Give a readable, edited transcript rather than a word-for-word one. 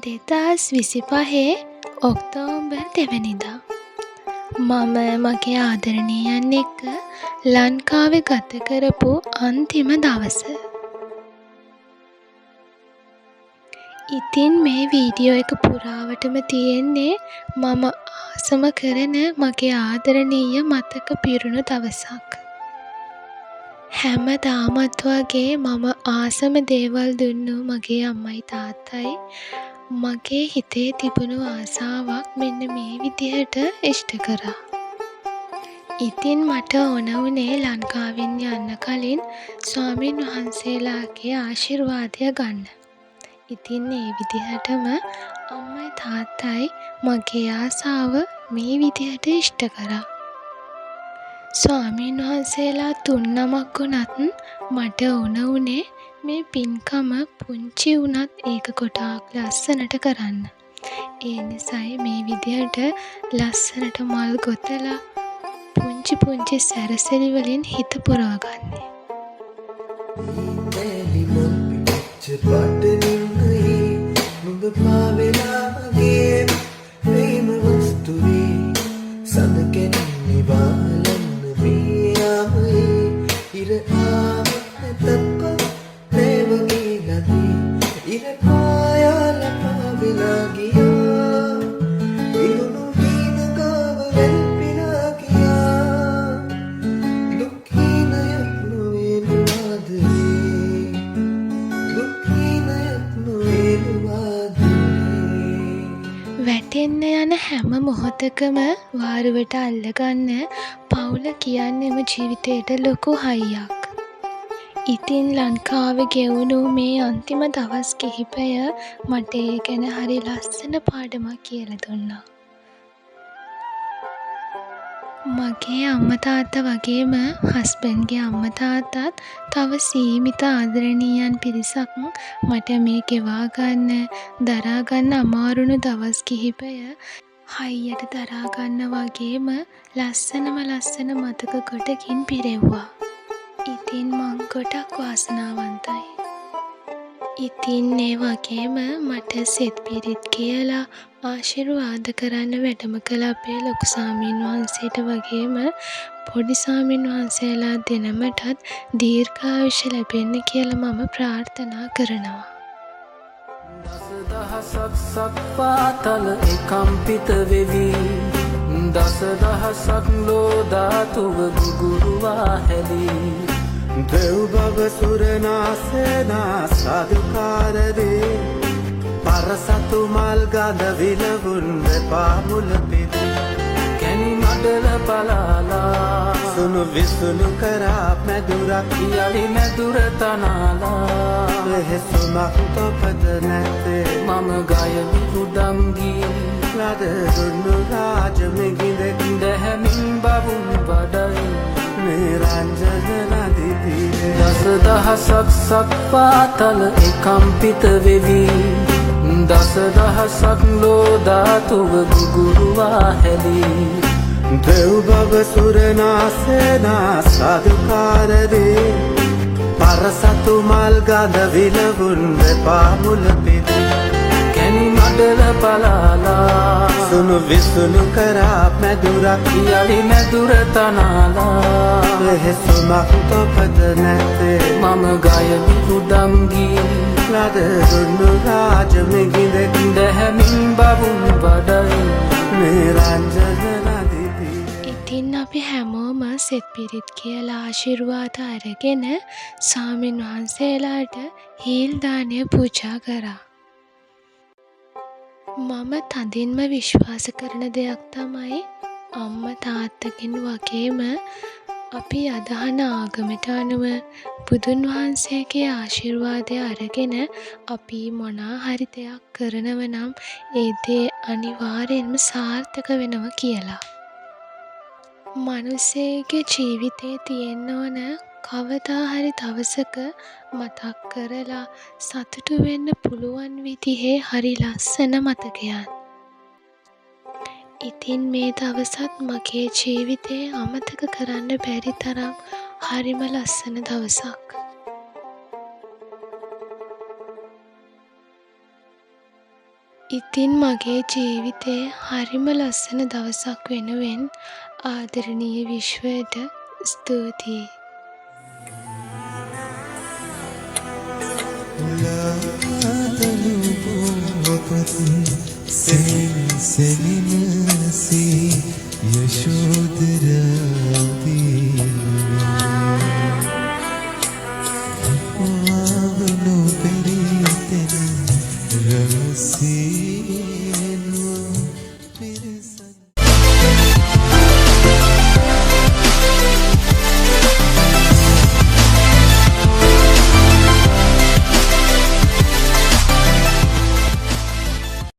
දෙදස් 25 ඔක්තෝබර් 2 වැනිදා මම මගේ ආදරණීයන් එක්ක ලංකාවේ ගත කරපු අන්තිම දවස. ඉතින් මේ වීඩියෝ එක පුරාවටම තියෙන්නේ මම ආසම කරන මගේ ආදරණීය මතක පිරුණු දවසක්. හැමදාමත් වගේ මම ආසම දේවල් දුන්නු මගේ අම්මයි තාත්තයි මගේ හිතේ තිබුණු ආසාවක් මෙන්න මේ විදිහට ඉෂ්ට කරා. ඉතින් මට ඕන වුණේ ලංකාවෙන් යන්න කලින් ස්වාමීන් වහන්සේලාගේ ආශිර්වාදය ගන්න. ඉතින් ඒ විදිහටම අම්මයි තාත්තයි මගේ ආසාව මේ විදිහට ඉෂ්ට කරා. ස්වාමීන් වහන්සේලා 3 නමක් වුණත් මට ඕන වුණේ මේ පින්කම පුංචි වුණත් ඒක ගොඩාක් ලස්සනට කරන්න. ඒ නිසායි මේ විදිහට ලස්සනට මල් ගොතලා පුංචි සැරසිලි වලින් හිත පුරවගන්නේ. වැටෙන්න යන හැම මොහොතකම වාරුවට අල්ලගන්න පවුල කියන්නේම ජීවිතේට ලොකු හයියක්. ඉතින් ලංකාවේ ගෙවුණු මේ අන්තිම දවස් කිහිපය මට ඒ ගැන හරි ලස්සන පාඩමක් කියලා දුන්නා. මගේ අම්මා තාත්තා වගේම හස්බන්ඩ්ගේ අම්මා තාත්තත් තව සීමිත ආදරණීයන් පිරිසක් මට මේ ගෙවා ගන්න දරා ගන්න අමාරුණු දවස් කිහිපය හයියට දරා ගන්න වගේම ලස්සන මතක කොටකින් පිරෙව්වා. ඉතින් මං ගොඩක් වාසනාවන්තයි. ඉතින් ඒ වගේම මට සෙත් පිරිත් කියලා ආශිර්වාද කරන්න වැඩම කළ අපේ ලොකු ස්වාමීන් වහන්සේට වගේම පොඩි ස්වාමීන් වහන්සේලා දෙනමටත් දීර්ඝායුෂ ලැබෙන්න කියලා මම ප්‍රාර්ථනා කරනවා. දසදහසක් සක්පාතල එකම්පිත වෙවි දසදහසක් ලෝධාතුව ගුගුරුවා හැලී දෙව් බව සුරනාසේනා සාදුකාරදේ පරසතු මල් ගඳ විලවුන් පාමුල පිදි කැනි මඩල පලාලා සුනු විසුනු කරා මැදුරක් යලි මැදුර තනාලා එහෙසුමක් තොපද නැතේ මම ගයමි උඩම්ගී ලද දුන්නු රාජමගින්ද දැහැමින් බවුන් වඩයි මේ රංජන නදිතියේ දසදහසක් සක්පාතල එකම්පිත වෙවි දසදහසක් ලෝධාතුව ගුගුරුවා හැලී දෙව් බව සුරනාසේනා සාදුකාරදේ පරසතු මල් ගඳ විලවුන් පාමුල පිදි කැනි මඩල පලාලා සුනු විසුනු කරා මැදුරක් යලි මැදුර තනාලා එහෙසුමක් තොපද නැතේ මම ගයමි උඩම්ගී ලද දුන්නු රාජමගින්ද දැහැමින් බවුන් වඩයි මේ රංජන නදිතියේ. ඉතින් අපි හැමෝම සෙත් පිරිත් කියලා ආශිර්වාද අරගෙන ස්වාමීන් වහන්සේලාට හීල් දානය පූජා කරා. මම තදින්ම විශ්වාස කරන දෙයක් තමයි අම්මා තාත්තගෙන් වගේම අපි අදහන ආගමට අනුව බුදුන් වහන්සේගේ ආශිර්වාදය අරගෙන අපි මොනා හරි දෙයක් කරනව නම් ඒ දේ අනිවාර්යෙන්ම සාර්ථක වෙනවා කියලා. මනුස්සයෙක්ගේ ජීවිතේ තියෙන්න ඕන කවදා හරි දවසක මතක් කරලා සතුටු වෙන්න පුළුවන් විදිහේ හරි ලස්සන මතකයන්. ඉතින් මේ දවසත් මගේ ජීවිතේ අමතක කරන්න බැරි තරම් හරිම ලස්සන දවසක්. ඉතින් මගේ ජීවිතේ හරිම ලස්සන දවසක් වෙනුවෙන් ආදරණීය විශ්වයට ස්තුතියි. See